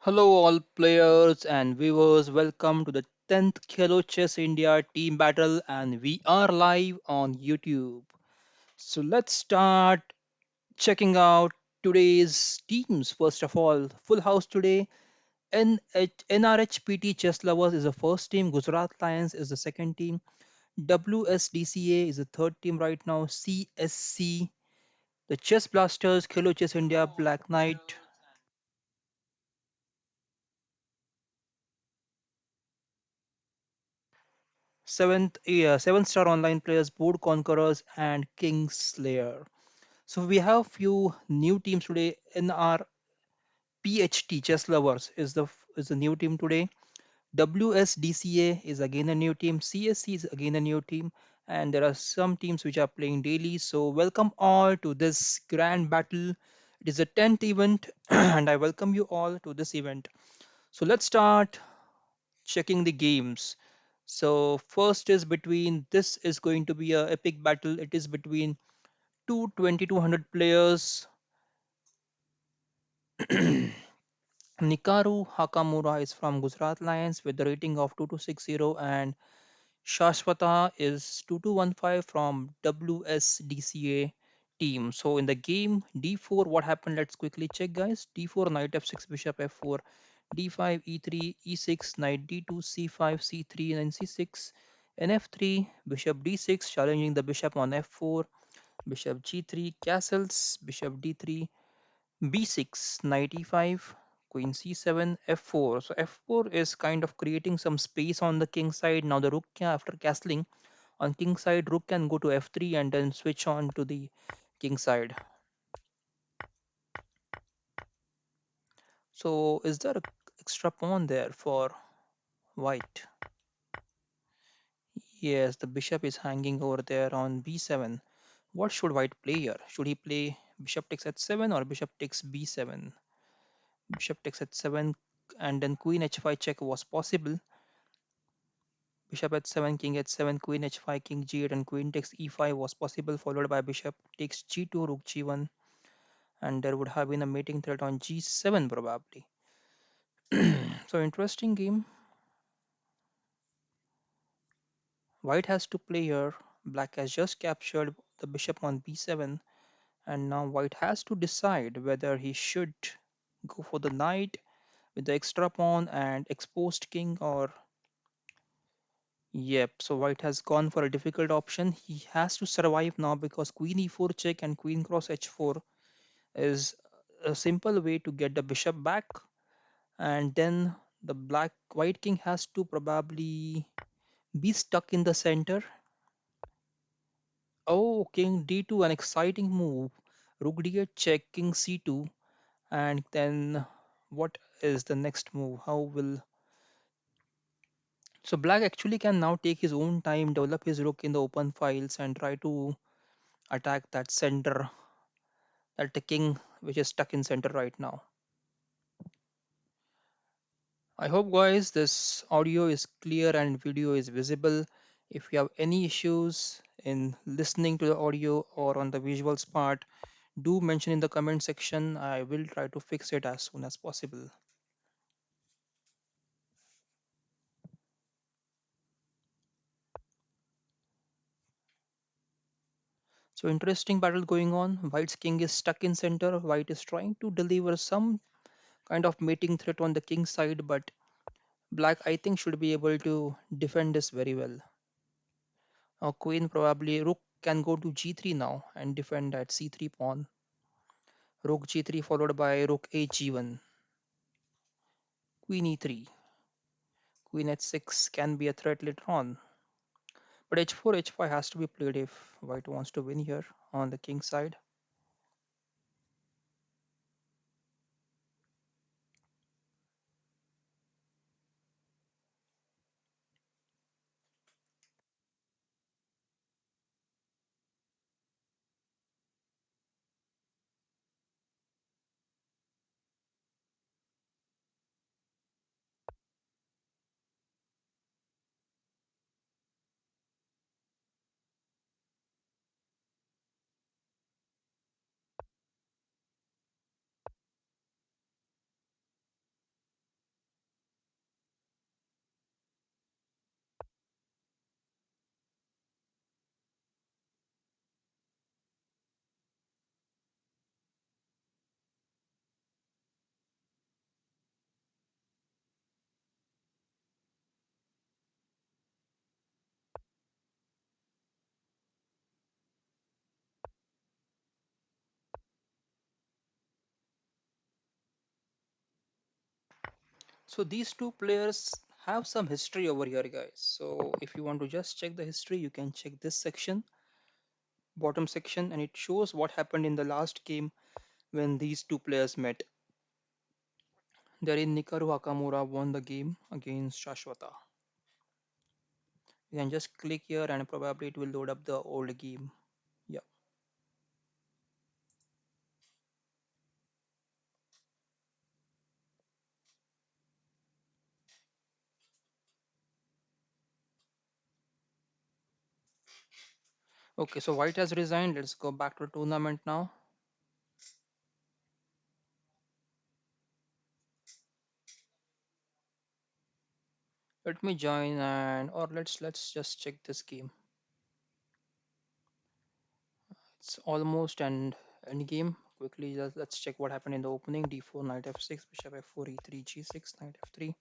Hello, all players and viewers. Welcome to the 10th Khelo Chess India team battle, and we are live on YouTube. So, let's start checking out today's teams. First of all, full house today. NRHPT Chess Lovers is the first team, Gujarat Lions is the second team, WSDCA is the third team right now, CSC, the Chess Blasters, Khelo Chess India, Black Knight. Seventh star online players, board conquerors, and king slayer. So we have few new teams today. In our PHT chess lovers is the new team today. WSDCA is again a new team. CSC is again a new team, and there are some teams which are playing daily. So welcome all to this grand battle. It is the 10th event, and I welcome you all to this event. So let's start checking the games. So first is between this is going to be a epic battle. It is between two 2200 players. Nikaru Hakamura is from Gujarat Lions with the rating of 2260 and Shashwata is 2215 from WSDCA team. So in the game d4 what happened, let's quickly check guys. D4 knight f6 bishop f4 d5 e3 e6 knight d2 c5 c3 and then c6 and f3 bishop d6 challenging the bishop on f4 bishop g3 castles bishop d3 b6 knight e5 queen c7 f4. So f4 is kind of creating some space on the king side. Now the rook after castling on king side, rook can go to f3 and then switch on to the king side. So is there a extra pawn there for white? Yes, the bishop is hanging over there on b7. What should white play here? Should he play bishop takes h7 or bishop takes b7? Bishop takes h7 and then queen h5 check was possible. Bishop h7, king h7, queen h5, king g8 and queen takes e5 was possible, followed by bishop takes g2, rook g1, and there would have been a mating threat on g7 probably. So interesting game. White has to play here. Black has just captured the bishop on b7, and now white has to decide whether he should go for the knight with the extra pawn and exposed king or yep. So white has gone for a difficult option. He has to survive now because queen e4 check and queen cross h4 is a simple way to get the bishop back, and then the black white king has to probably be stuck in the center. Oh, king d2, an exciting move. Rook d8 check, king c2, and then what is the next move? How will so black actually can now take his own time, develop his rook in the open files, and try to attack that center, that the king which is stuck in center right now. I hope guys this audio is clear and video is visible. If you have any issues in listening to the audio or on the visuals part, do mention in the comment section. I will try to fix it as soon as possible. So interesting battle going on. White's king is stuck in center. White is trying to deliver some kind of mating threat on the king side, but black I think should be able to defend this very well. Queen probably rook can go to g3 now and defend that c3 pawn. Rook g3 followed by rook a g1. Queen e3. Queen h6 can be a threat later on. But h4 h5 has to be played if white wants to win here on the king side. So these two players have some history over here, guys. So if you want to just check the history, you can check this section, bottom section, and it shows what happened in the last game when these two players met. Therein, Nikaru Hakamura won the game against Shashwata. You can just click here and probably it will load up the old game. Yeah. Okay, so White has resigned. Let's go back to the tournament now. Let me join and or let's just check this game. It's almost an end game. Quickly, let's check what happened in the opening. D4, knight f6, bishop f4, e3, g6, knight f3,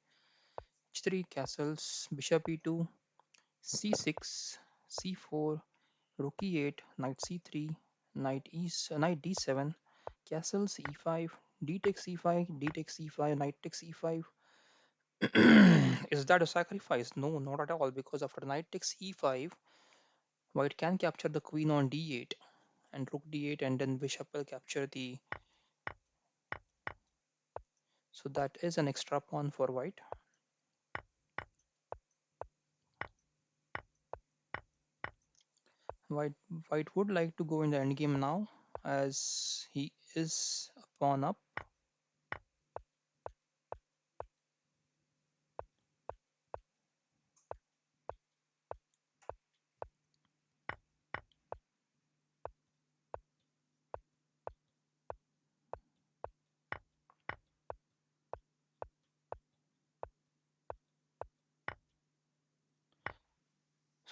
h3, castles, bishop e2, c6, c4, rook e8, knight c3, knight d7, castles e5, d takes e5, d takes e5, knight takes e5. Is that a sacrifice? No, not at all, because after knight takes e5, white can capture the queen on d8 and rook d8, and then bishop will capture the. So that is an extra pawn for white. White white would like to go in the endgame now, as he is a pawn up.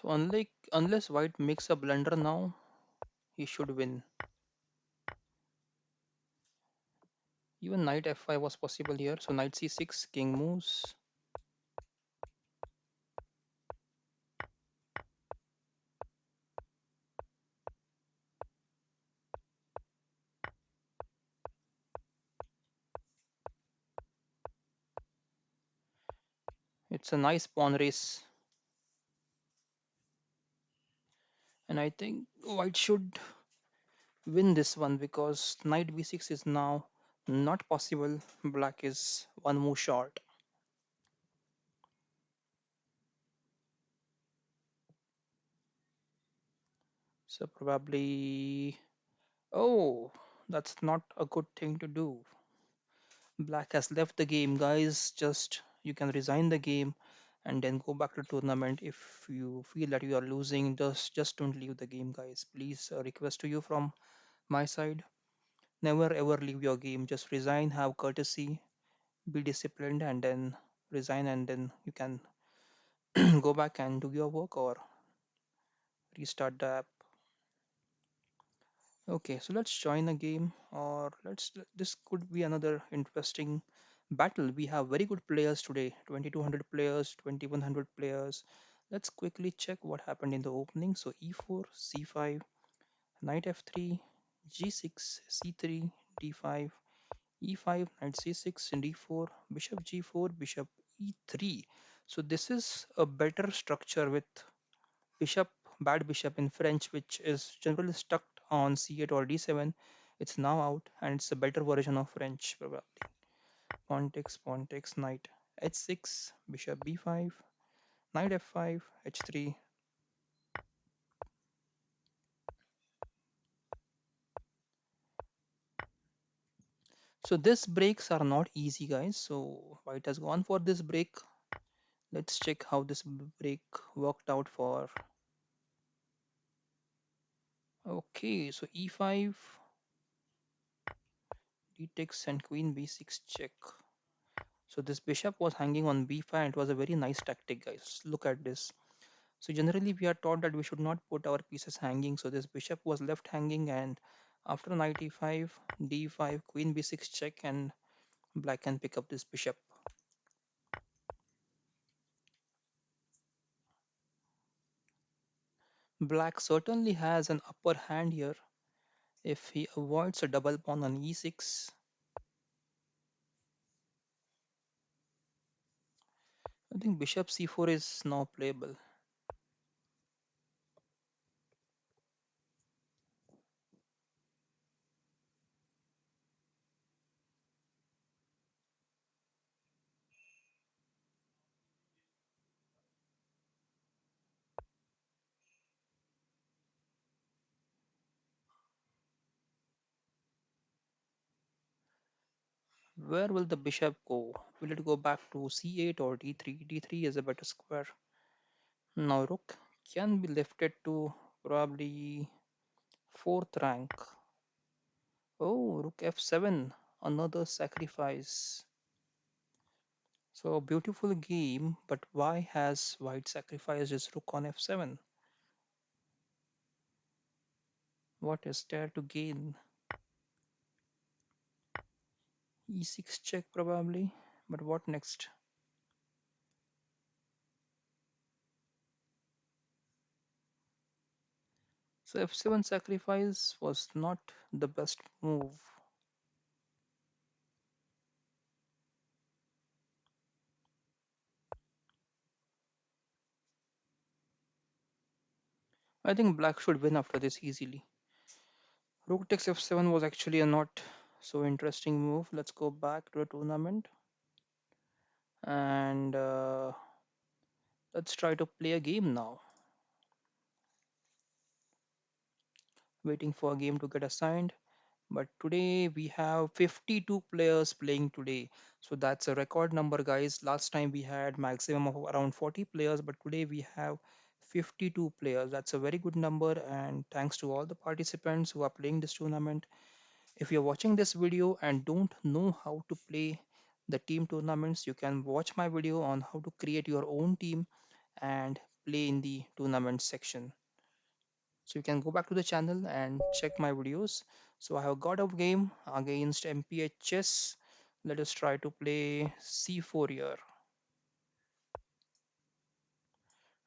So unless white makes a blunder now, he should win. Even knight f5 was possible here. So knight c6, king moves. It's a nice pawn race, and I think white should win this one because knight b6 is now not possible. Black is one move short. So probably, oh, that's not a good thing to do. Black has left the game, guys. Just you can resign the game and then go back to tournament if you feel that you are losing. Just don't leave the game, guys. Please, a request to you from my side. Never ever leave your game. Just resign, have courtesy, be disciplined, and then resign, and then you can go back and do your work or restart the app. Okay, so let's join a game, or this could be another interesting battle. We have very good players today, 2200 players, 2100 players. Let's quickly check what happened in the opening. So e4, c5, knight f3, g6, c3, d5, e5, knight c6, d4, bishop g4, bishop e3. So this is a better structure with bishop, bad bishop in French, which is generally stuck on c8 or d7. It's now out, and it's a better version of French probably. Pawn takes, knight h6, bishop b5, knight f5, h3. So these breaks are not easy, guys. So white has gone for this break. Let's check how this break worked out for. Okay, so e5, d takes, and queen b6 check. So this bishop was hanging on b5. It was a very nice tactic, guys. Look at this. So generally we are taught that we should not put our pieces hanging. So this bishop was left hanging, and after knight e5, d5, queen b6 check, and black can pick up this bishop. Black certainly has an upper hand here if he avoids a double pawn on e6. I think bishop c4 is now playable. Where will the bishop go? Will it go back to c8 or d3? d3 is a better square. Now rook can be lifted to probably fourth rank. Oh, rook f7, another sacrifice. So beautiful game, but why has white sacrificed his rook on f7? What is there to gain? e6 check probably, but what next? So f7 sacrifice was not the best move. I think black should win after this easily. Rook takes f7 was actually a not so interesting move. Let's go back to the tournament and let's try to play a game now. Waiting for a game to get assigned. But today we have 52 players playing today. So that's a record number, guys. Last time we had maximum of around 40 players, but today we have 52 players. That's a very good number, and thanks to all the participants who are playing this tournament. If you're watching this video and don't know how to play the team tournaments, you can watch my video on how to create your own team and play in the tournament section. So you can go back to the channel and check my videos. So I have got a game against MPH chess. Let us try to play c4 here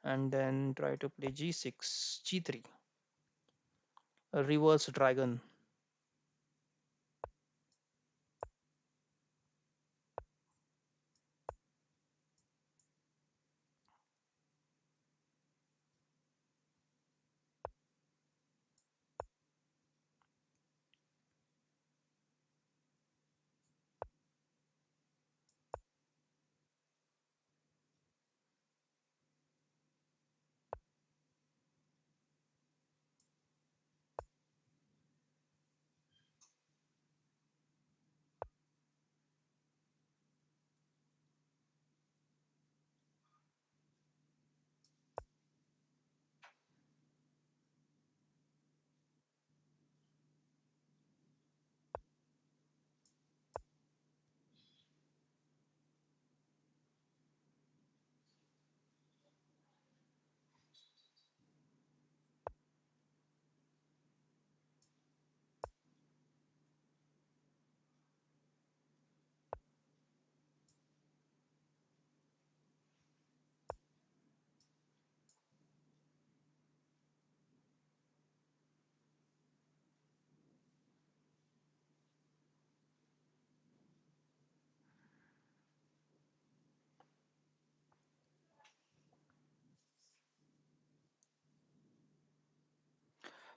and then try to play g6, g3, a reverse dragon.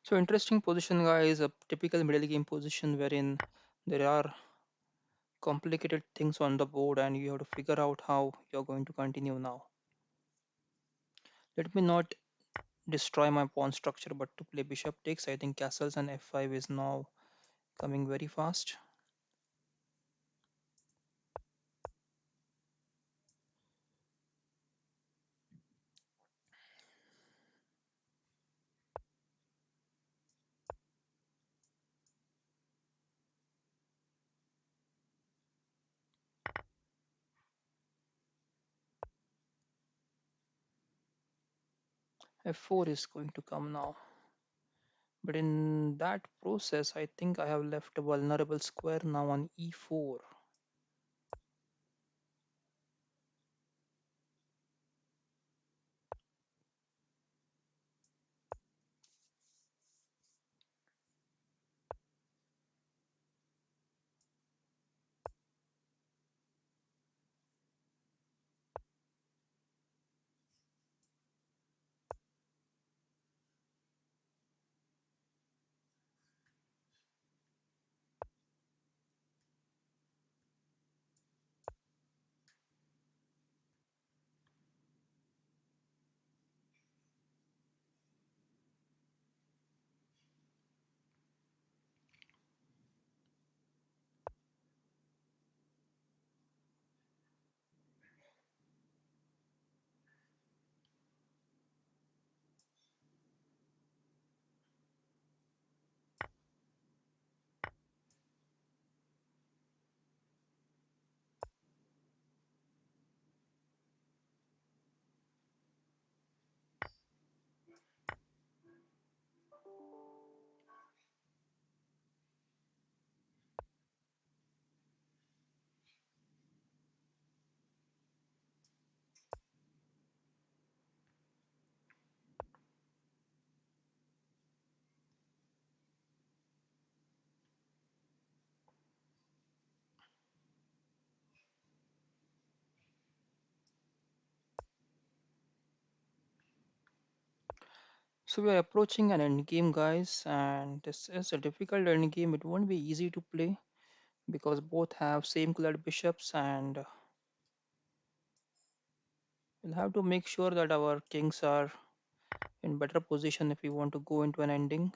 So interesting position, guys, a typical middle game position wherein there are complicated things on the board and you have to figure out how you're going to continue now. Let me not destroy my pawn structure, but to play bishop takes, I think castles and f5 is now coming very fast. f4 is going to come now. But in that process, I think I have left a vulnerable square now on e4. So we are approaching an end game, guys, and this is a difficult end game. It won't be easy to play because both have same colored bishops, and we'll have to make sure that our kings are in better position if we want to go into an ending.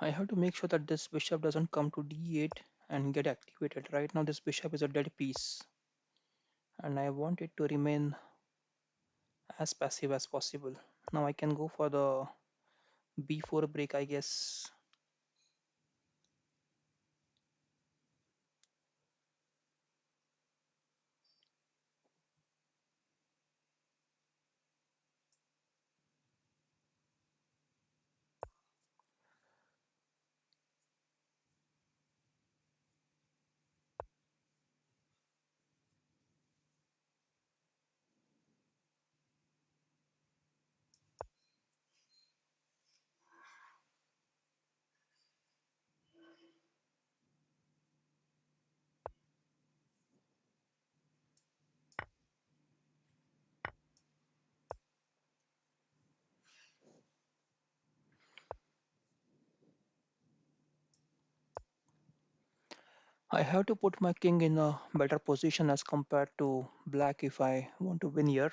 I have to make sure that this bishop doesn't come to d8 and get activated. Right now, this bishop is a dead piece, and I want it to remain as passive as possible. Now I can go for the b4 break, I guess. I have to put my king in a better position as compared to black if I want to win here.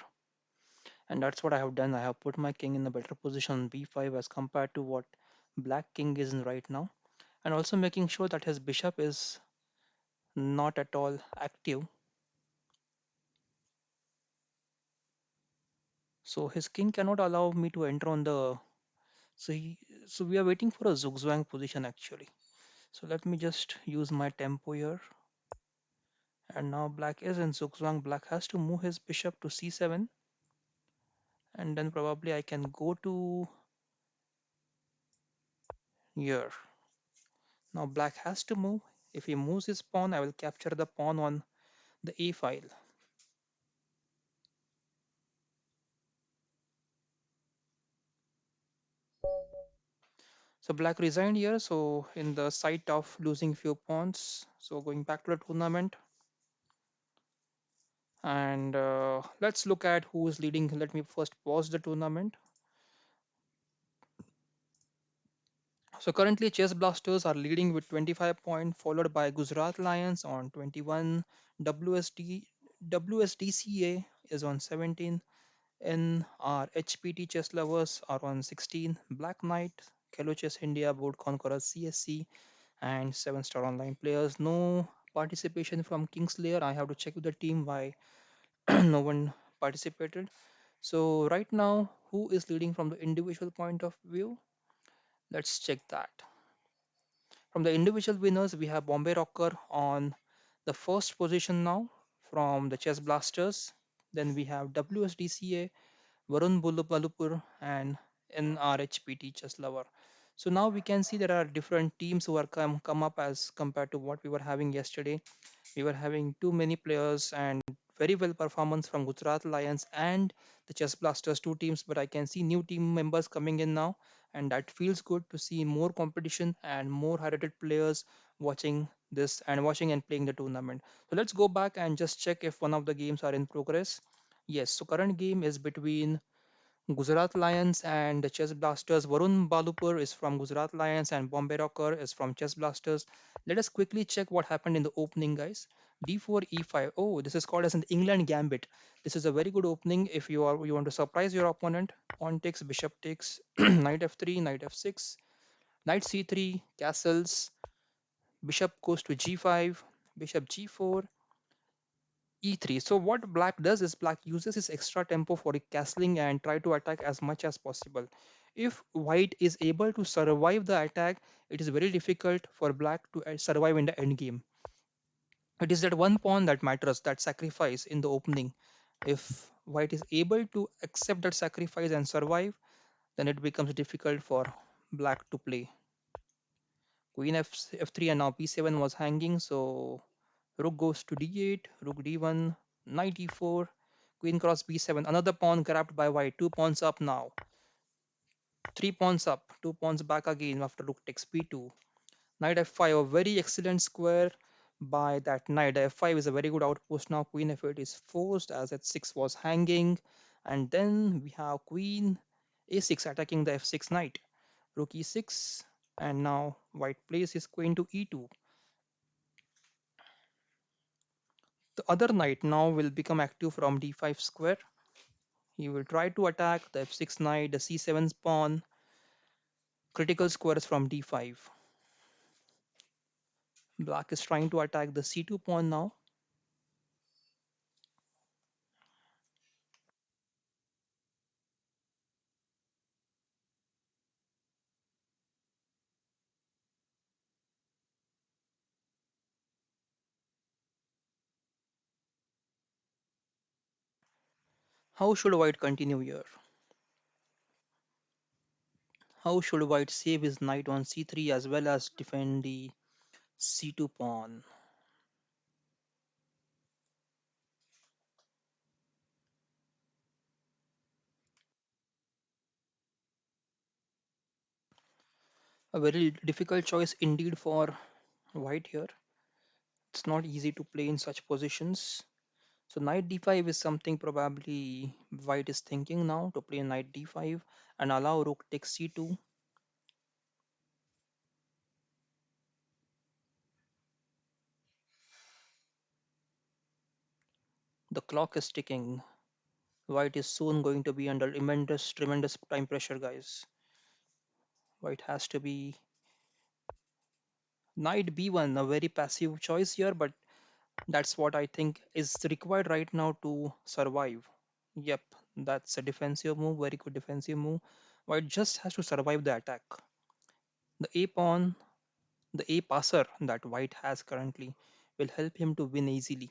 And that's what I have done. I have put my king in a better position on b5 as compared to what black king is in right now. And also making sure that his bishop is not at all active. So his king cannot allow me to enter on the. So he, so we are waiting for a zugzwang position actually. So let me just use my tempo here. And now black is in zugzwang. Black has to move his bishop to c7, and then probably I can go to here. Now black has to move. If he moves his pawn, I will capture the pawn on the a file. So black resigned here, so in the sight of losing few pawns. So going back to the tournament, and let's look at who is leading. Let me first pause the tournament. So currently Chess Blasters are leading with 25 points, followed by Gujarat Lions on 21. WSD WSDCA is on 17. In our HPT chess lovers are on 16. Black Knight, Khelo Chess India, Board Conqueror CSC, and 7 Star Online players. No participation from Kingslayer. I have to check with the team why no one participated. So right now, who is leading from the individual point of view? Let's check that. From the individual winners, we have Bombay Rocker on the first position now from the Chess Blasters. Then we have WSDCA, Varun Balupur, and NRHPT Chess Lover. So now we can see there are different teams who are come up as compared to what we were having yesterday. We were having too many players and very well performance from Gujarat Lions and the Chess Blasters, two teams, but I can see new team members coming in now, and that feels good to see more competition and more high-rated players watching this and watching and playing the tournament. So let's go back and just check if one of the games are in progress. Yes, so current game is between Gujarat Lions and the Chess Blasters. Varun Balupur is from Gujarat Lions and Bombay Rocker is from Chess Blasters. Let us quickly check what happened in the opening, guys. D4, E5. Oh, this is called as an England Gambit. This is a very good opening if you want to surprise your opponent. Pawn takes, bishop takes, knight f3, knight f6, knight c3, castles, bishop goes to g5, bishop g4, e3. So what black does is black uses his extra tempo for castling and try to attack as much as possible. If white is able to survive the attack, it is very difficult for black to survive in the end game. It is that one pawn that matters, that sacrifice in the opening. If white is able to accept that sacrifice and survive, then it becomes difficult for black to play. Queen f3 and now b7 was hanging, so rook goes to d8, rook d1, knight e4, queen cross b7. Another pawn grabbed by white. 2 pawns up now. 3 pawns up. 2 pawns back again after rook takes b2. Knight f5, a very excellent square by that knight. F5 is a very good outpost now. Queen f8 is forced as h6 was hanging. And then we have queen a6 attacking the f6 knight. Rook e6, and now white plays his queen to e2. The other knight now will become active from d5 square. He will try to attack the f6 knight, the c7 pawn, critical squares from d5. Black is trying to attack the c2 pawn now. How should white continue here? How should white save his knight on c3 as well as defend the c2 pawn? A very difficult choice indeed for white here. It's not easy to play in such positions. So knight d5 is something probably white is thinking now, to play knight d5 and allow rook takes c2. The clock is ticking. White is soon going to be under tremendous time pressure, guys. White has to be knight b1, a very passive choice here, but that's what I think is required right now to survive. Yep, that's a defensive move, very good defensive move. White just has to survive the attack. The a pawn, the a passer that white has currently will help him to win easily.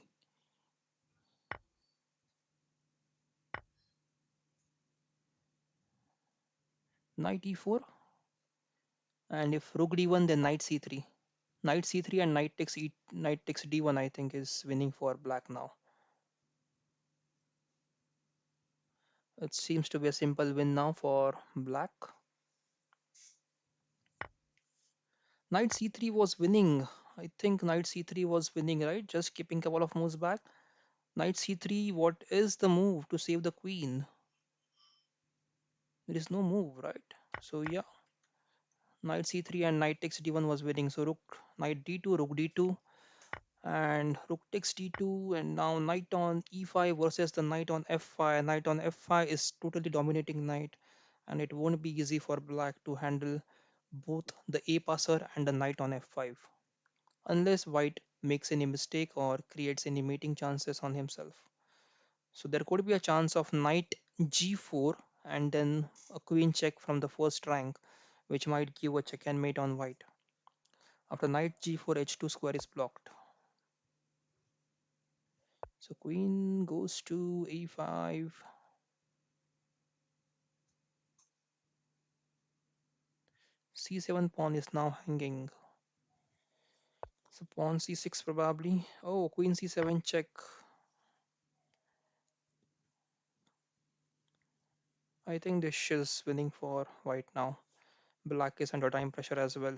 Knight e4, and if rook d1, then knight c3. Knight c3 and knight takes d1, I think, is winning for black now. It seems to be a simple win now for black. Knight c3 was winning. I think knight c3 was winning, right? Just keeping a couple of moves back. Knight c3, what is the move to save the queen? There is no move, right? So yeah, knight c3 and knight takes d1 was winning. So knight d2, rook d2, and rook takes d2, and now knight on e5 versus the knight on f5. Knight on f5 is totally dominating knight, and it won't be easy for black to handle both the a passer and the knight on f5 unless white makes any mistake or creates any mating chances on himself. So there could be a chance of knight g4 and then a queen check from the first rank, which might give a check and mate on white. After knight g4, h2 square is blocked. So queen goes to a5. c7 pawn is now hanging. So pawn c6 probably. Oh, queen c7 check. I think this is winning for white now. Black is under time pressure as well.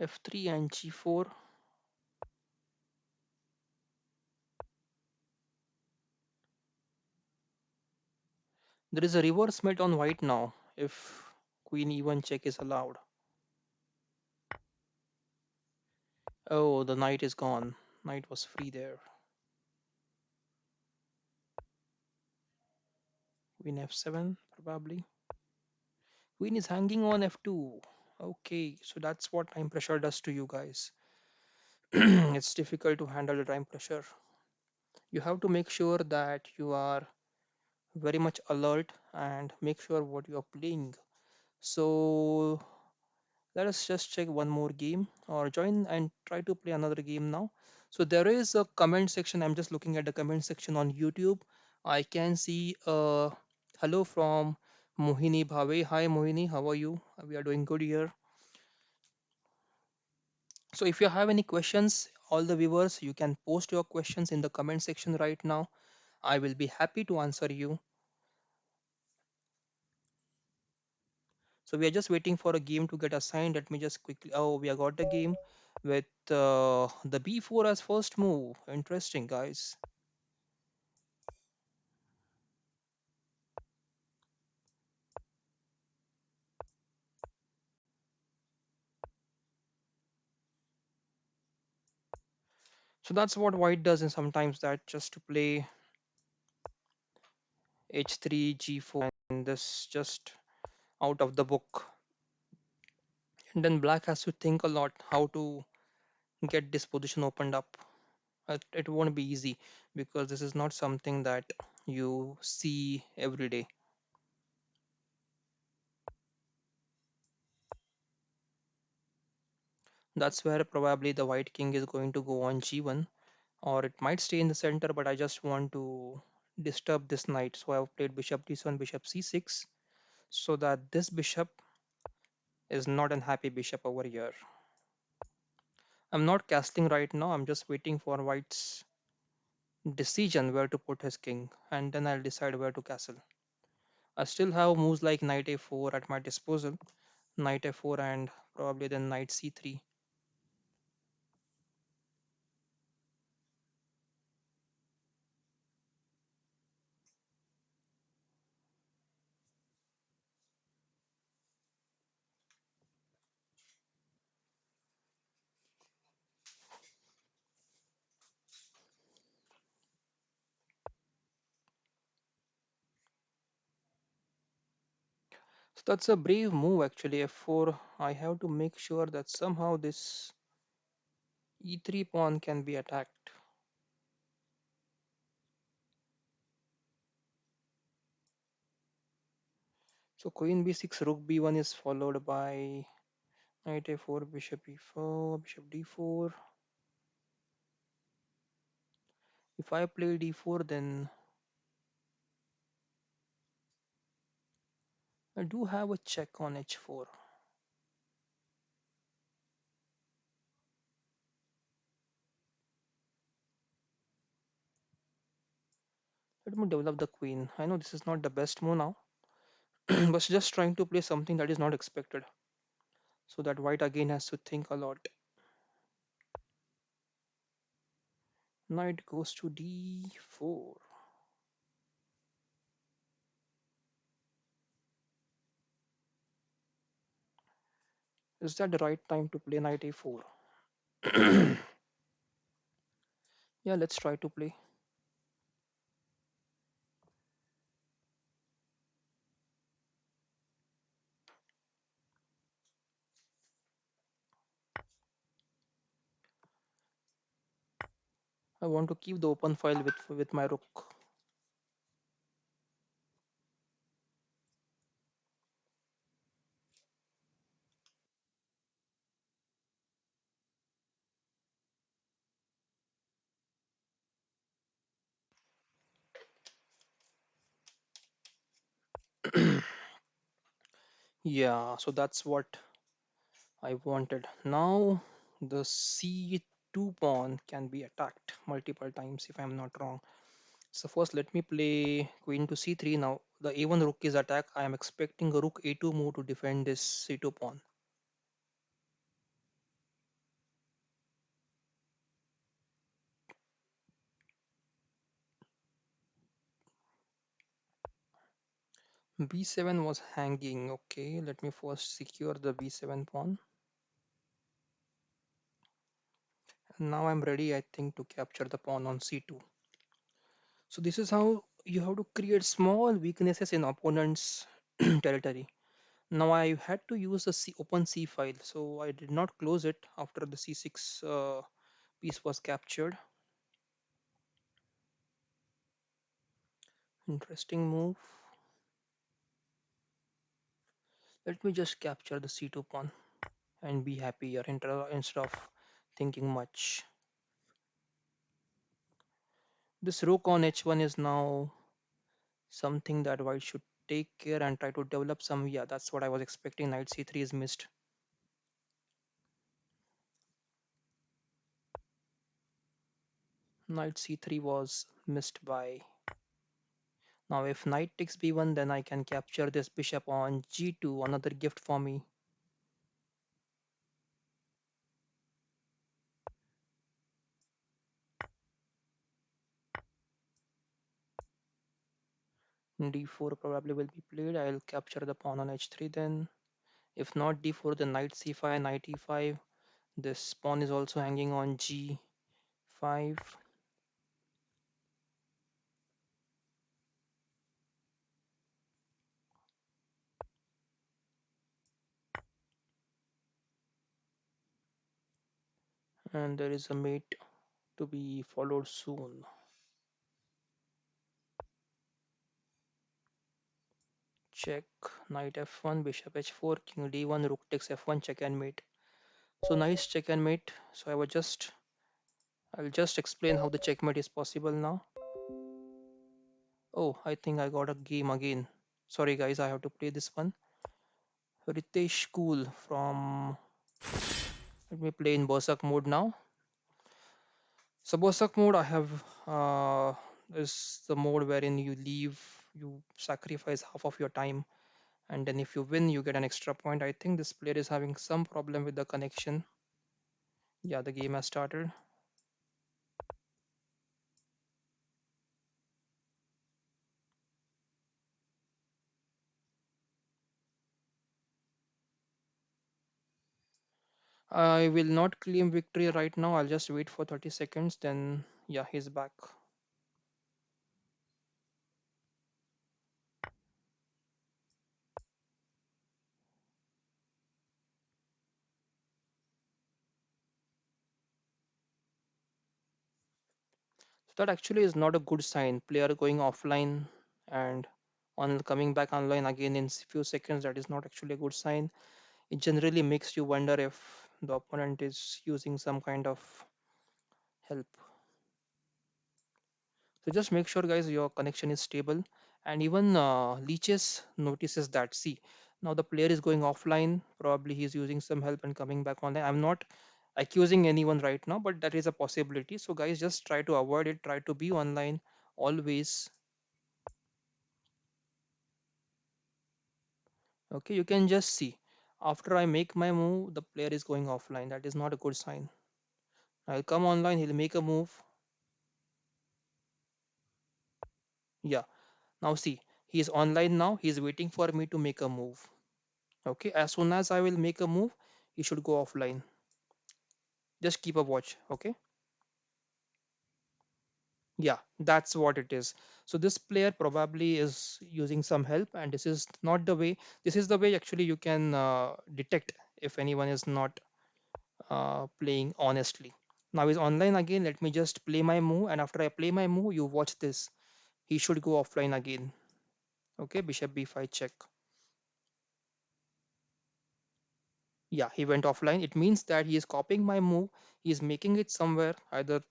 f3 and g4. There is a reverse mate on white now if queen e1 check is allowed. Oh, the knight is gone. Knight was free there. Queen f7 probably. Queen is hanging on f2. Okay, so that's what time pressure does to you guys. It's difficult to handle the time pressure. You have to make sure that you are very much alert and make sure what you are playing. So let us just check one more game or join and try to play another game now. So there is a comment section. I'm just looking at the comment section on YouTube. I can see hello from Mohini Bhave. Hi Mohini, how are you? We are doing good here. So if you have any questions, all the viewers, you can post your questions in the comment section right now. I will be happy to answer you. So we are just waiting for a game to get assigned. Let me just quickly. Oh, we have got the game with the B4 as first move. Interesting, guys. So that's what white does, and sometimes that just to play H3, G4, and this just out of the book. And then black has to think a lot how to get this position opened up. It won't be easy because this is not something that you see every day. That's where probably the white king is going to go on G1, or it might stay in the center, but I just want to disturb this knight. So I've played bishop d7, bishop c6, so that this bishop is not an happy bishop over here. I'm not castling right now, I'm just waiting for white's decision where to put his king, and then I'll decide where to castle. I still have moves like knight a4 at my disposal, knight f4 and probably then knight c3. So that's a brave move actually, f4. I have to make sure that somehow this e3 pawn can be attacked. So queen b6, rook b1 is followed by knight a4, bishop e4, bishop d4. If I play d4, then I do have a check on h4. Let me develop the queen. I know this is not the best move now, but just trying to play something that is not expected. So that white again has to think a lot. Knight goes to d4. Is that the right time to play knight a4? Yeah, let's try to play. I want to keep the open file with my rook. Yeah, so that's what I wanted. Now the c2 pawn can be attacked multiple times if I'm not wrong. So first let me play queen to c3. Now the a1 rook is attacked. I am expecting a rook a2 move to defend this c2 pawn. b7 was hanging. Okay, let me first secure the b7 pawn. Now I'm ready, I think, to capture the pawn on c2. So this is how you have to create small weaknesses in opponent's territory. Now I had to use a open C file, so I did not close it after the C6 piece was captured. Interesting move. Let me just capture the c2 pawn and be happy here instead of thinking much. This rook on h1 is now something that white should take care and try to develop some. Yeah, that's what I was expecting. Knight c3 is missed. Knight c3 was missed by. Now if knight takes b1, then I can capture this bishop on g2, another gift for me. d4 probably will be played. I'll capture the pawn on h3 then. If not d4, then knight c5, knight e5. This pawn is also hanging on g5. And there is a mate to be followed soon. Check, knight f1, bishop h4, king d1, rook takes f1, check and mate. So nice check and mate. So I'll just explain how the checkmate is possible now. Oh, I think I got a game again. Sorry guys, I have to play this one. Ritesh Cool from, let me play in Berserk mode now. So Berserk mode I have is the mode wherein you sacrifice half of your time, and then if you win you get an extra point. I think this player is having some problem with the connection. Yeah, the game has started. I will not claim victory right now. I'll just wait for 30 seconds. Then, yeah, he's back. So that actually is not a good sign. Player going offline and on coming back online again in few seconds. That is not actually a good sign. It generally makes you wonder if the opponent is using some kind of help. So just make sure, guys, your connection is stable. And even LiChess notices that. See, now the player is going offline. Probably he's using some help and coming back online. I'm not accusing anyone right now, but that is a possibility. So guys, just try to avoid it. Try to be online always. Okay, you can just see. After I make my move, the player is going offline. That is not a good sign. I'll come online. He'll make a move. Yeah. Now see, he is online now. He is waiting for me to make a move. Okay, as soon as I will make a move, he should go offline. Just keep a watch. Okay. Yeah, that's what it is. So this player probably is using some help, and this is not the way. This is the way actually you can detect if anyone is not playing honestly. Now he's online again. Let me just play my move, and after I play my move, you watch this. He should go offline again. Okay, bishop b5 check. Yeah, he went offline. It means that he is copying my move. He is making it somewhere, either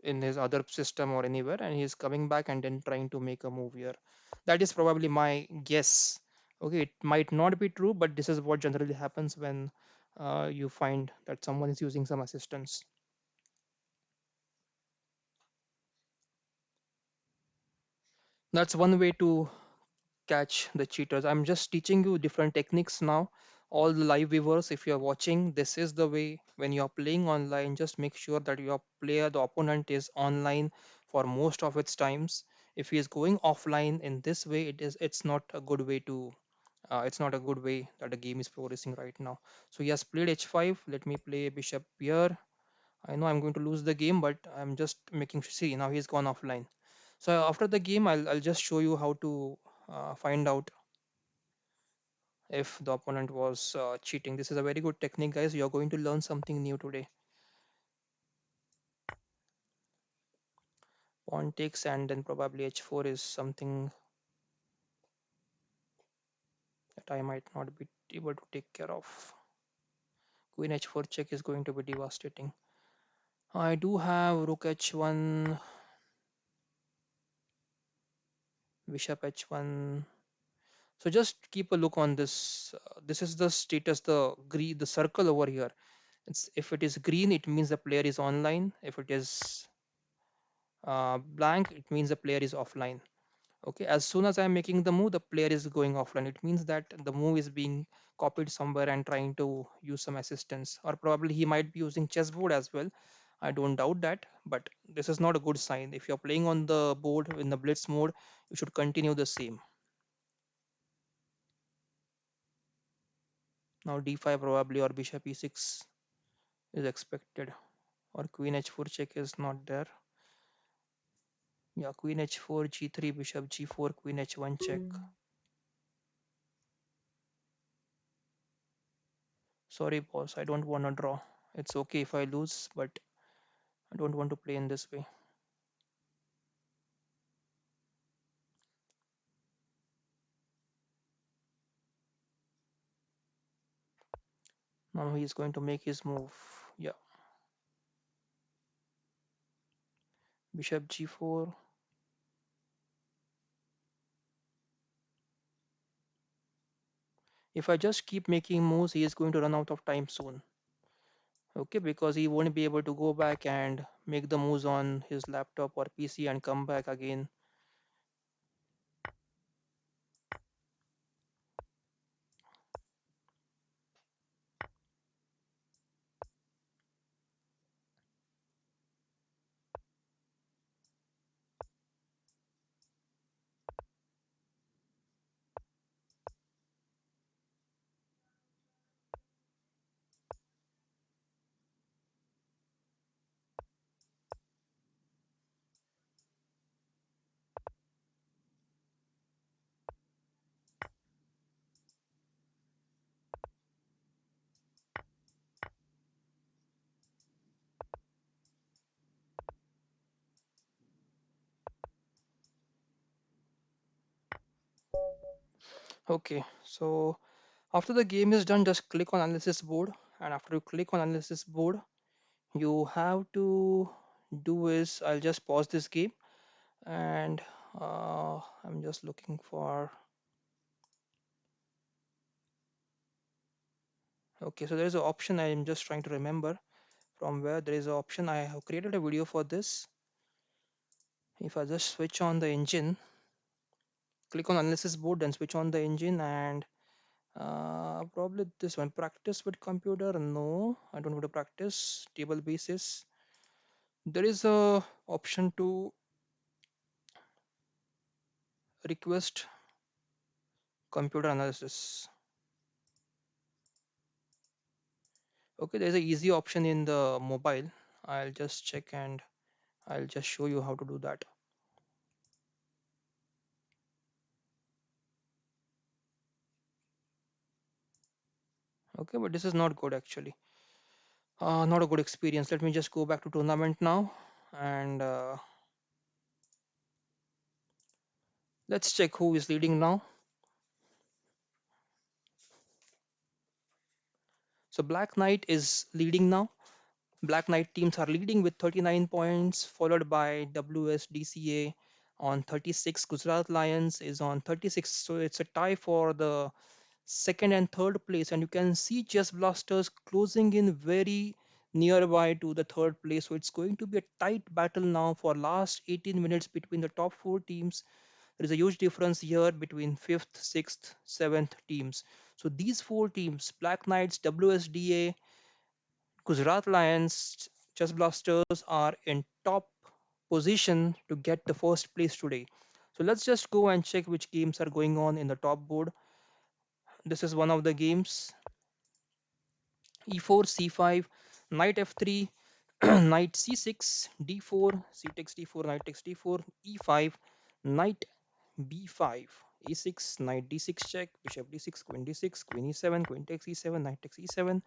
in his other system or anywhere, and he is coming back and then trying to make a move here. That is probably my guess. Okay, it might not be true, but this is what generally happens when you find that someone is using some assistance. That's one way to catch the cheaters. I'm just teaching you different techniques now. All the live viewers, if you're watching, this is the way when you're playing online, just make sure that your player, the opponent, is online for most of its times. If he is going offline in this way, it's not a good way to it's not a good way that the game is progressing right now. So he has played h5. Let me play bishop here. I know I'm going to lose the game, but I'm just making see now he's gone offline. So after the game, I'll just show you how to find out if the opponent was cheating. This is a very good technique, guys. You're going to learn something new today. Pawn takes and then probably h4 is something. that I might not be able to take care of. Queen h4 check is going to be devastating. I do have rook h1, bishop h1. So just keep a look on this. This is the status, the circle over here. If it is green, it means the player is online. If it is blank, it means the player is offline. Okay, as soon as I'm making the move, the player is going offline. It means that the move is being copied somewhere and trying to use some assistance, or probably he might be using chessboard as well. I don't doubt that, but this is not a good sign. If you're playing on the board in the blitz mode, you should continue the same. Now d5 probably, or bishop e6 is expected, or queen h4 check is not there. Yeah, queen h4, g3, bishop g4, queen h1 check. Sorry, boss, I don't want to draw. It's okay if I lose, but I don't want to play in this way. Now he's going to make his move. Yeah, bishop g4. If I just keep making moves, he is going to run out of time soon. Okay, because he won't be able to go back and make the moves on his laptop or PC and come back again. Okay, so after the game is done, just click on analysis board, and after you click on analysis board, you have to do is, I'll just pause this game, and I'm just looking for. Okay, so there's an option. I'm just trying to remember from where there is an option. I have created a video for this. If I just switch on the engine, click on analysis board, then switch on the engine, and probably this one, practice with computer. No, I don't want to practice table basis. There is a option to request computer analysis. Okay, there's an easy option in the mobile. I'll just check and I'll just show you how to do that. Okay, but this is not good actually. Not a good experience. Let me just go back to tournament now, and let's check who is leading now. So Black Knight is leading now. Black Knight teams are leading with 39 points, followed by WSDCA on 36. Gujarat Lions is on 36. So it's a tie for the second and third place. And you can see Chess Blasters closing in very nearby to the third place. So it's going to be a tight battle now for last 18 minutes between the top four teams. There is a huge difference here between fifth, sixth, seventh teams. So these four teams, Black Knights, WSDA, Gujarat Lions, Chess Blasters, are in top position to get the first place today. So let's just go and check which games are going on in the top board. This is one of the games. E4, C5, knight F3, knight C6, D4, C takes D4, knight takes D4, E5, knight B5, E6, knight D6 check, bishop D6, queen D6, queen E7, queen takes E7, knight takes E7,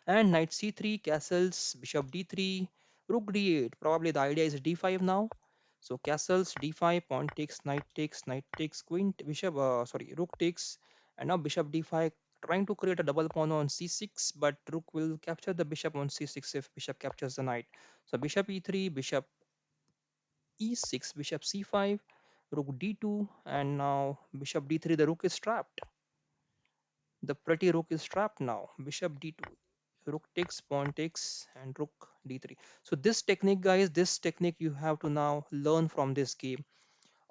and knight C3, castles, bishop D3, rook D8. Probably the idea is D5 now. So castles D5, pawn takes, knight takes, knight takes, queen, bishop, sorry, rook takes, And now bishop d5, trying to create a double pawn on c6, but rook will capture the bishop on c6 if bishop captures the knight. So bishop e3, bishop e6, bishop c5, rook d2, and now bishop d3. The rook is trapped. The pretty rook is trapped now. Bishop d2, rook takes, pawn takes, and rook d3. So this technique, guys, this technique you have to now learn from this game.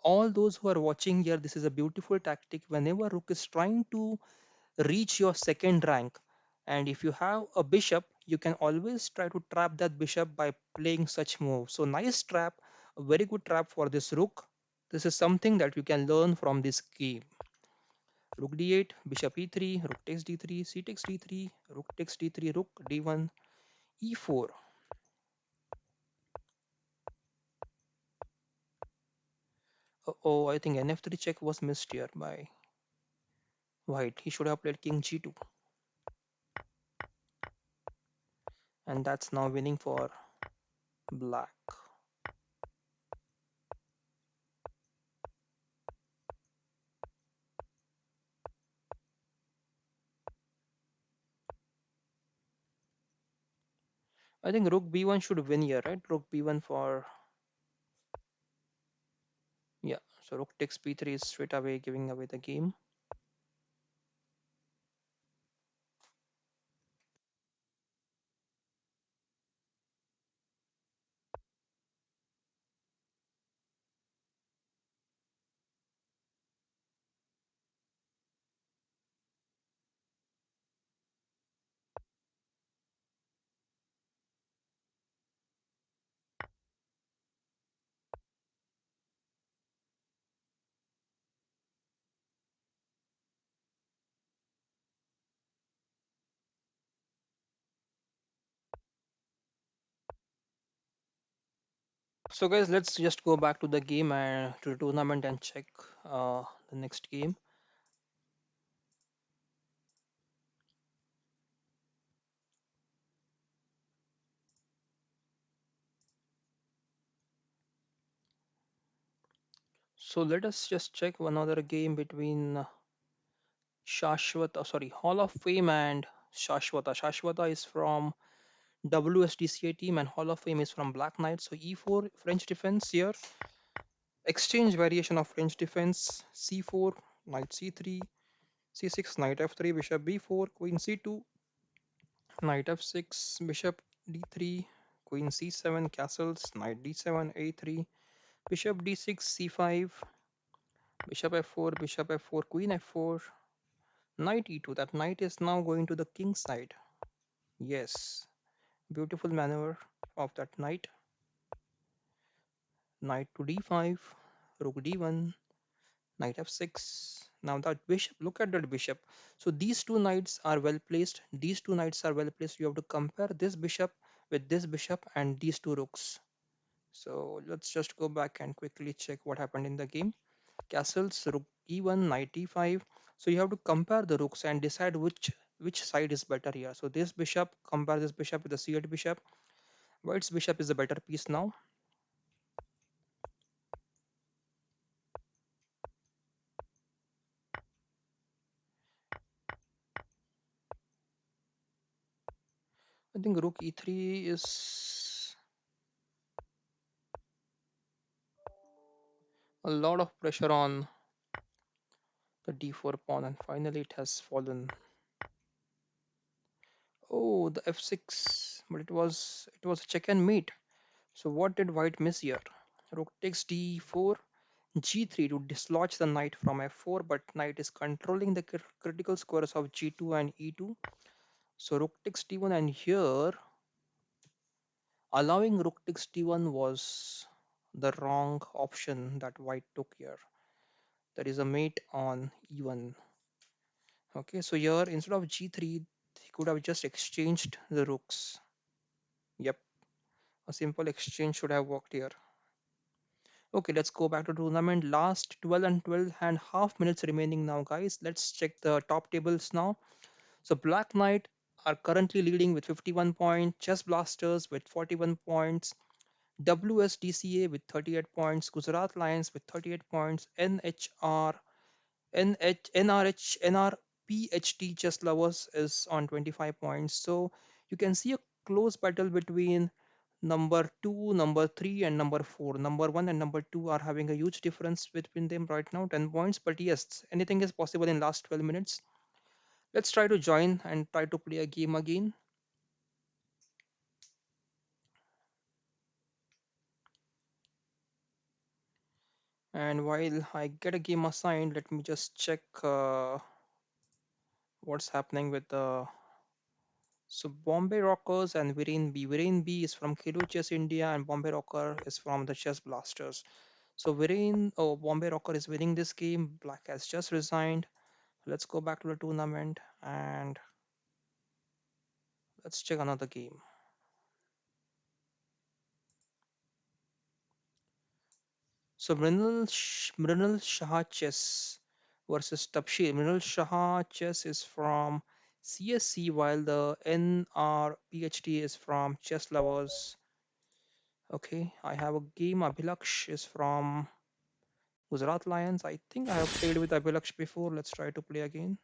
All those who are watching here, this is a beautiful tactic. Whenever rook is trying to reach your second rank, and if you have a bishop, you can always try to trap that bishop by playing such moves. So nice trap, a very good trap for this rook. This is something that you can learn from this game. Rook d8, bishop e3, rook takes d3, c takes d3, rook takes d3, rook d1, e4. Oh, I think nf3 check was missed here by white. He should have played king g2, and that's now winning for black. I think rook b1 should win here, right? Rook b1 for, yeah. So rook takes b3 is straight away giving away the game. So guys, let's just go back to the game and to the tournament and check the next game. So let us just check one other game between Hall of Fame and Shashwata. Shashwata is from WSDCA team and Hall of Fame is from Black Knight. So E4 French defense here. Exchange variation of French defense. C4, knight C3, C6, knight F3, bishop B4, queen C2, knight F6, bishop D3, queen C7, castles, knight D7, A3, bishop D6, C5, bishop F4, bishop F4, queen F4, knight E2. That knight is now going to the king side. Yes, beautiful maneuver of that knight. Knight to d5, rook d1, knight f6. Now that bishop, look at that bishop. So these two knights are well placed. These two knights are well placed. You have to compare this bishop with this bishop and these two rooks. So let's just go back and quickly check what happened in the game. Castles, rook e1, knight e5. So you have to compare the rooks and decide which side is better here. So this bishop, compare this bishop with the c8 bishop. White's bishop is a better piece now. I think rook e3 is a lot of pressure on the d4 pawn, and finally it has fallen. Oh, the f6, but it was a check and mate. So what did white miss here? Rook takes d4, g3 to dislodge the knight from f4, but knight is controlling the critical squares of g2 and e2. So rook takes d1, and here allowing rook takes d1 was the wrong option that white took here. There is a mate on e1. Okay, so here instead of g3, he could have just exchanged the rooks. Yep, a simple exchange should have worked here. Okay, let's go back to tournament. Last 12 and 12 and half minutes remaining now, guys. Let's check the top tables now. So Black Knight are currently leading with 51 points, Chess Blasters with 41 points, WSDCA with 38 points, Gujarat Lions with 38 points, NHR NRPHT chess lovers is on 25 points. So you can see a close battle between number 2, number 3, and number 4. Number 1 and number 2 are having a huge difference between them right now, 10 points. But yes, anything is possible in last 12 minutes. Let's try to join and try to play a game again. And while I get a game assigned, let me just check what's happening with the so Bombay Rockers and Viren B. Viren B is from Khelo Chess India and Bombay Rocker is from the Chess Blasters. So Bombay Rocker is winning this game. Black has just resigned. Let's go back to the tournament and let's check another game. So Mrinal Shah Chess versus Tapshir. Mrinal Shah Chess is from CSC while the NRPHT is from Chess Lovers. Okay, I have a game. Abhilaksh is from Gujarat Lions. I think I have played with Abhilaksh before. Let's try to play again.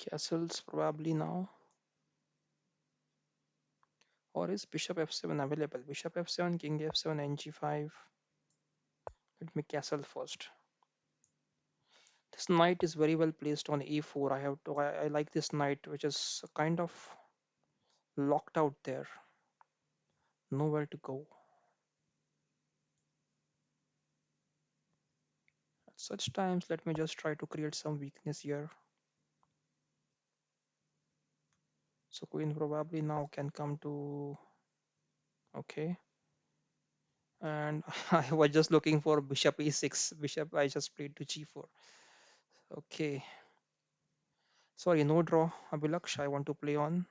Castles probably now. Or is Bishop f7 available? Bishop f7, King f7, Ng5. Let me castle first. This knight is very well placed on a4. I like this knight, which is kind of locked out there. Nowhere to go. At such times, let me just try to create some weakness here. So queen probably now can come to okay. And I was just looking for bishop e6. Bishop I just played to g4. Okay. Sorry, no draw. Abhilaksh, I want to play on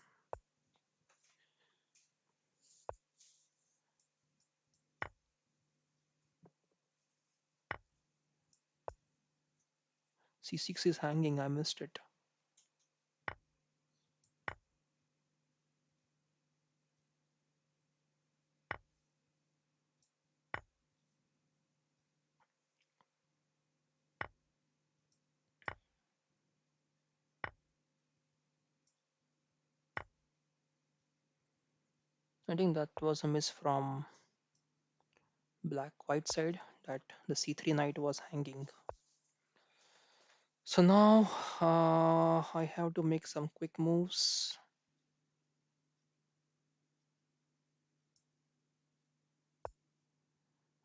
c6 is hanging. I missed it. I think that was a miss from black white side that the c3 knight was hanging. So now I have to make some quick moves.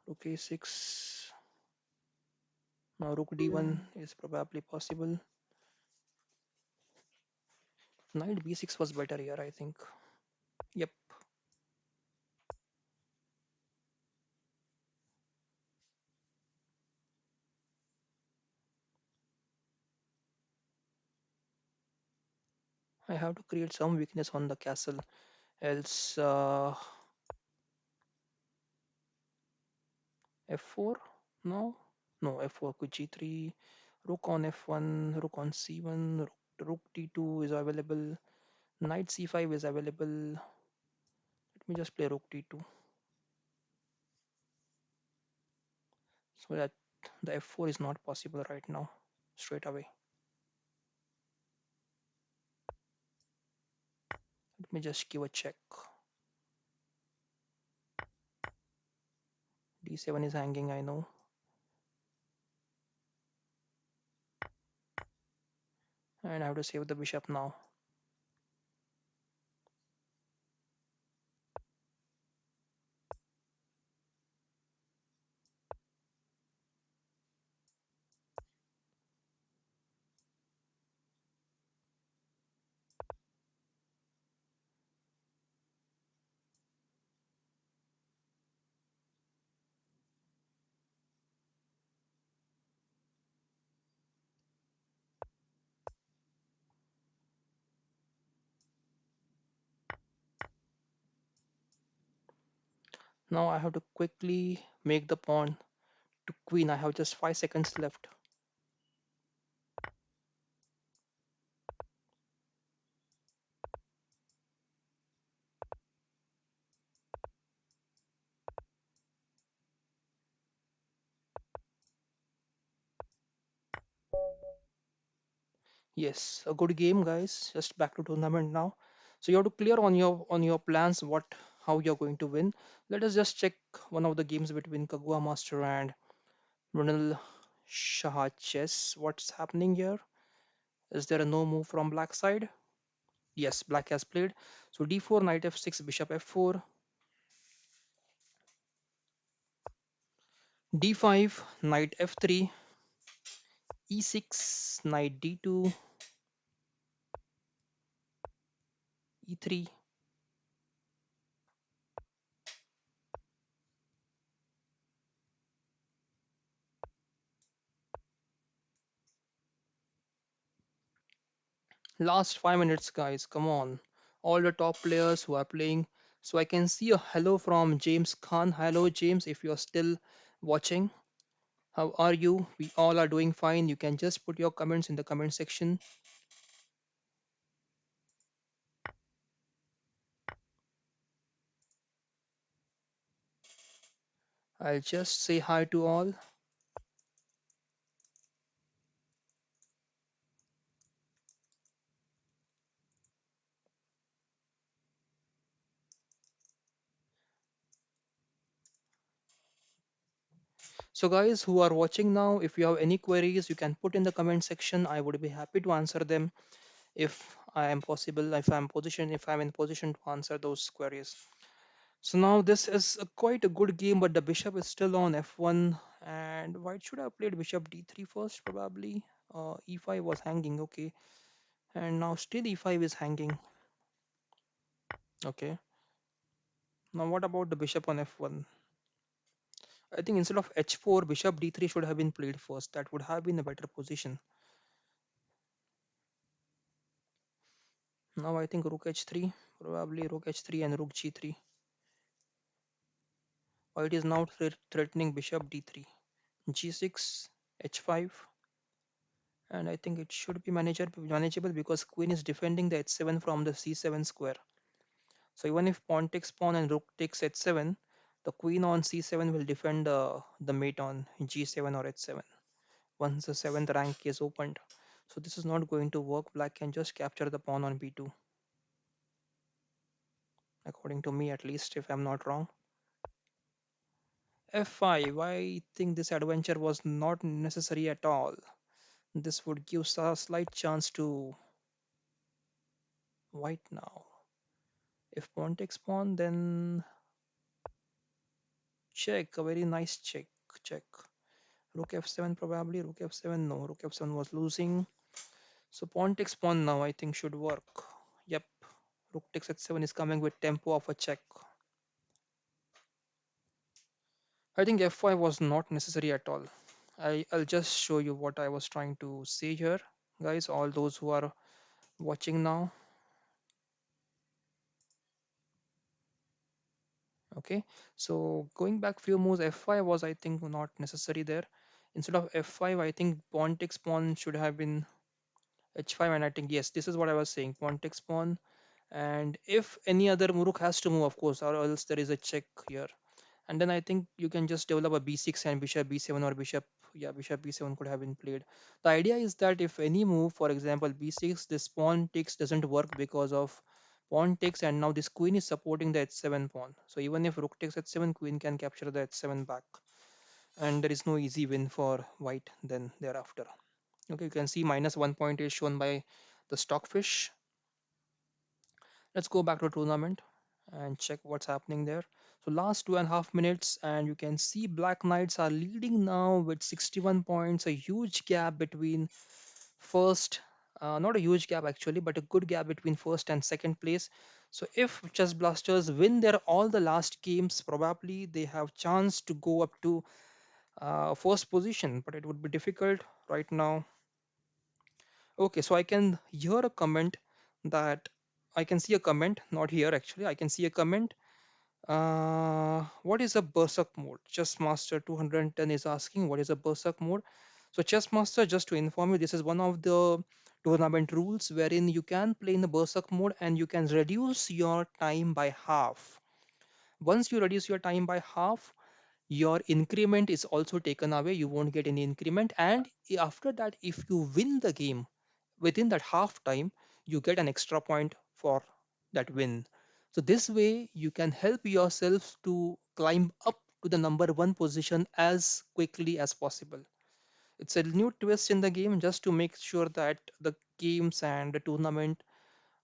Rook a6. Now rook d1 is probably possible. Knight b6 was better here, I think. Yep. I have to create some weakness on the castle. Else f4? No? No, f4 could g3. Rook on f1, rook on c1, rook d2 is available. Knight c5 is available. Let me just play rook d2 so that the f4 is not possible right now straight away. Let me just give a check. d7 is hanging, I know. And I have to save the bishop now. Now I have to quickly make the pawn to queen. I have just 5 seconds left. Yes, a good game, guys. Just back to tournament now. So you have to clear on your plans what how you're going to win. Let us just check one of the games between Kagua Master and Runal Shah Chess. What's happening here? Is there a no move from black side? Yes, black has played. So d4, knight f6, bishop f4, d5, knight f3, e6, knight d2, e3. Last 5 minutes, guys. Come on. All the top players who are playing. So I can see a hello from James Khan. Hello, James, if you're still watching. How are you? We all are doing fine. You can just put your comments in the comment section. I'll just say hi to all. So, guys who are watching now, if you have any queries, you can put in the comment section. I would be happy to answer them if I am possible, if I'm in position to answer those queries. So now this is quite a good game, but the bishop is still on f1, and white should have played bishop d3 first, probably. E5 was hanging, okay, and now still e5 is hanging, okay. Now what about the bishop on f1? I think instead of h4, bishop d3 should have been played first. That would have been a better position. Now I think rook h3, probably rook h3 and rook g3. White is now threatening bishop d3, g6, h5, and I think it should be manageable because queen is defending the h7 from the c7 square. So even if pawn takes pawn and rook takes h7, the queen on c7 will defend the mate on g7 or h7 once the seventh rank is opened. So this is not going to work. Black can just capture the pawn on b2, according to me at least, if I'm not wrong. f5, I think this adventure was not necessary at all. This would give a slight chance to white now. If pawn takes pawn, then check, a very nice check. Check. Rook f7 probably. Rook f7, no. Rook f7 was losing. So pawn takes pawn now I think should work. Yep. Rook takes h7 is coming with tempo of a check. I think f5 was not necessary at all. I'll just show you what I was trying to say here. Guys, all those who are watching now. Okay. So going back few moves, f5 was I think not necessary there. Instead of f5, I think pawn takes pawn should have been h5, and I think yes, this is what I was saying. Pawn takes pawn, and if any other rook has to move, of course, or else there is a check here, and then I think you can just develop a b6 and bishop b7 or bishop b7 could have been played. The idea is that if any move, for example b6, this pawn takes doesn't work because of pawn takes, and now this queen is supporting the h7 pawn. So even if rook takes h7, queen can capture the h7 back, and there is no easy win for white then thereafter. Okay, you can see -1 point is shown by the stockfish. Let's go back to tournament and check what's happening there. So last 2.5 minutes, and you can see Black Knights are leading now with 61 points, a huge gap between first, not a huge gap actually, but a good gap between first and second place. So if Chess Blasters win their all the last games, probably they have chance to go up to first position, but it would be difficult right now. Okay, so I can hear a comment that I can see a comment, not here actually. I can see a comment. What is a berserk mode? Chess Master 210 is asking what is a berserk mode. So Chess Master, just to inform you, this is one of the tournament rules wherein you can play in the berserk mode and you can reduce your time by half. Once you reduce your time by half, your increment is also taken away. You won't get any increment, and after that, if you win the game within that half time, you get an extra point for that win. So this way you can help yourself to climb up to the number one position as quickly as possible. It's a new twist in the game just to make sure that the games and the tournament,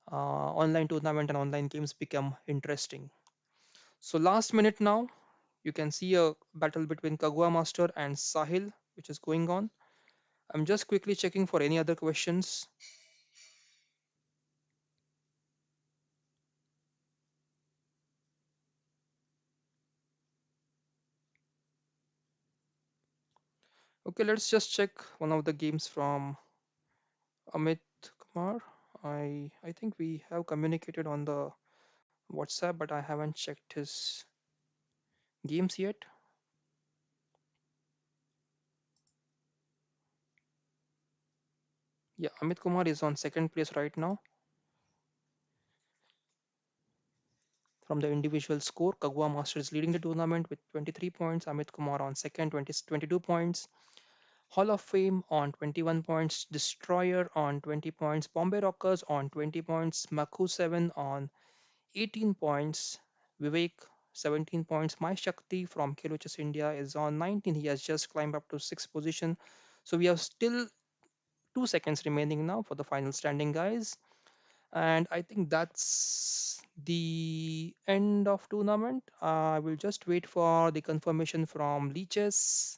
online tournament and online games become interesting. So last minute now, you can see a battle between Kagwa Master and Sahil, which is going on. I'm just quickly checking for any other questions. Okay, let's just check one of the games from Amit Kumar. I think we have communicated on the WhatsApp, but I haven't checked his games yet. Yeah, Amit Kumar is on second place right now from the individual score. Kagwa Master is leading the tournament with 23 points. Amit Kumar on second, 22 points. Hall of Fame on 21 points, Destroyer on 20 points, Bombay Rockers on 20 points, Maku 7 on 18 points, Vivek 17 points, My Shakti from Khelo India is on 19. He has just climbed up to 6th position. So we have still 2 seconds remaining now for the final standing, guys. And I think that's the end of tournament. I will just wait for the confirmation from LiChess.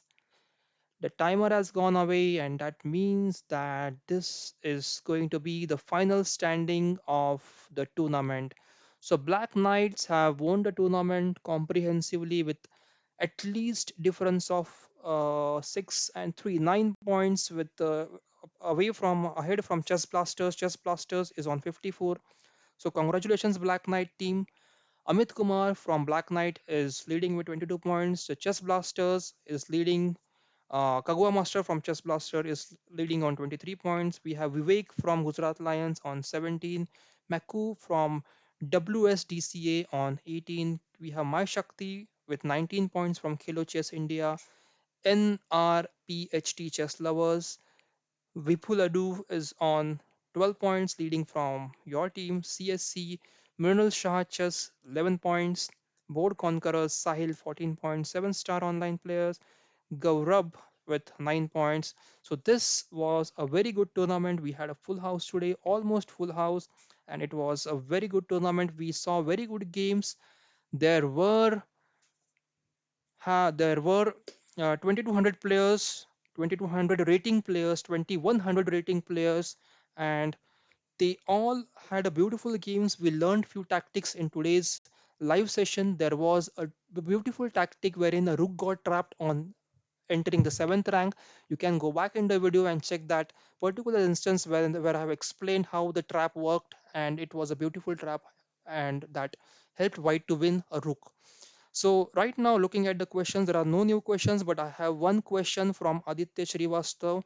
The timer has gone away, and that means that this is going to be the final standing of the tournament. So Black Knights have won the tournament comprehensively with at least difference of 6 and 3, 9 points with away from ahead from Chess Blasters. Chess Blasters is on 54. So congratulations, Black Knight team. Amit Kumar from Black Knight is leading with 22 points. The Chess Blasters is leading. Kagwa Master from Chess Blaster is leading on 23 points. We have Vivek from Gujarat Lions on 17. Maku from WSDCA on 18. We have My Shakti with 19 points from Khelo Chess India. NRPHT Chess Lovers. Vipul Adu is on 12 points, leading from your team. CSC, Mrinal Shah Chess, 11 points. Board Conquerors, Sahil, 14 points. 7-star online players, Gaurav with 9 points. So this was a very good tournament. We had a full house today, almost full house, and it was a very good tournament. We saw very good games. There were there were 2200 players, 2200 rating players, 2100 rating players, and they all had a beautiful games. We learned few tactics in today's live session. There was a beautiful tactic wherein a rook got trapped on entering the seventh rank. You can go back in the video and check that particular instance where I have explained how the trap worked, and it was a beautiful trap, and that helped white to win a rook. So right now, looking at the questions, there are no new questions, but I have one question from Aditya Srivastav.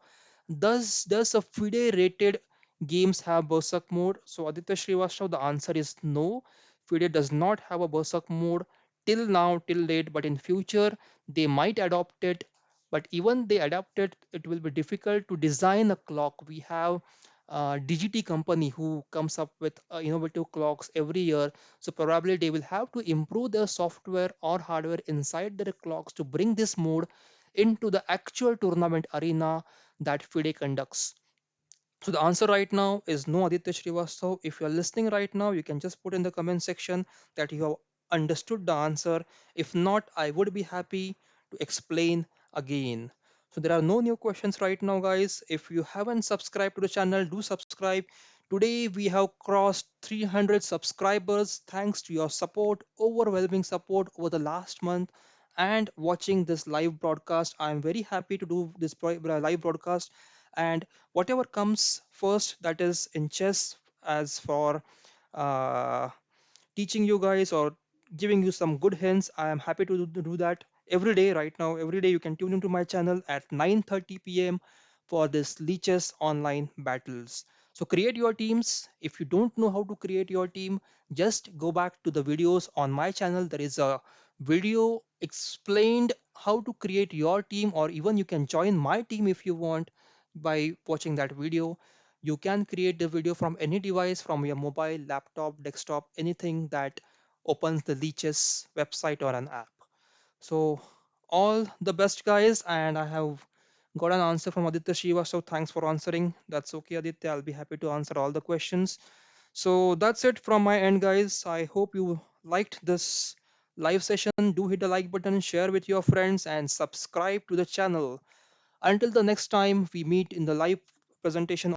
Does a FIDE rated games have Berserk mode? So Aditya Srivastav, the answer is no. FIDE does not have a Berserk mode till now, till date, but in future they might adopt it. But even they adopt it, it will be difficult to design a clock. We have DGT company who comes up with innovative clocks every year, so probably they will have to improve their software or hardware inside their clocks to bring this mode into the actual tournament arena that FIDE conducts. So the answer right now is no, Aditya Srivastav. If you're listening right now, you can just put in the comment section that you have understood the answer. If not, I would be happy to explain again. So there are no new questions right now, guys. If you haven't subscribed to the channel, do subscribe. Today we have crossed 300 subscribers thanks to your support, overwhelming support over the last month and watching this live broadcast. I'm very happy to do this live broadcast, and whatever comes first, that is in chess, as for uh, teaching you guys or giving you some good hints. I am happy to do that every day right now. Every day you can tune into my channel at 9:30 p.m. for this Leeches online battles. So create your teams. If you don't know how to create your team, just go back to the videos on my channel. There is a video explained how to create your team, or even you can join my team if you want by watching that video. You can create the video from any device, from your mobile, laptop, desktop, anything that opens the Leeches website or an app. So all the best, guys, and I have got an answer from Aditya Shiva. So thanks for answering. That's okay, Aditya. I'll be happy to answer all the questions. So that's it from my end, guys. I hope you liked this live session. Do hit the like button, share with your friends, and subscribe to the channel. Until the next time we meet in the live presentation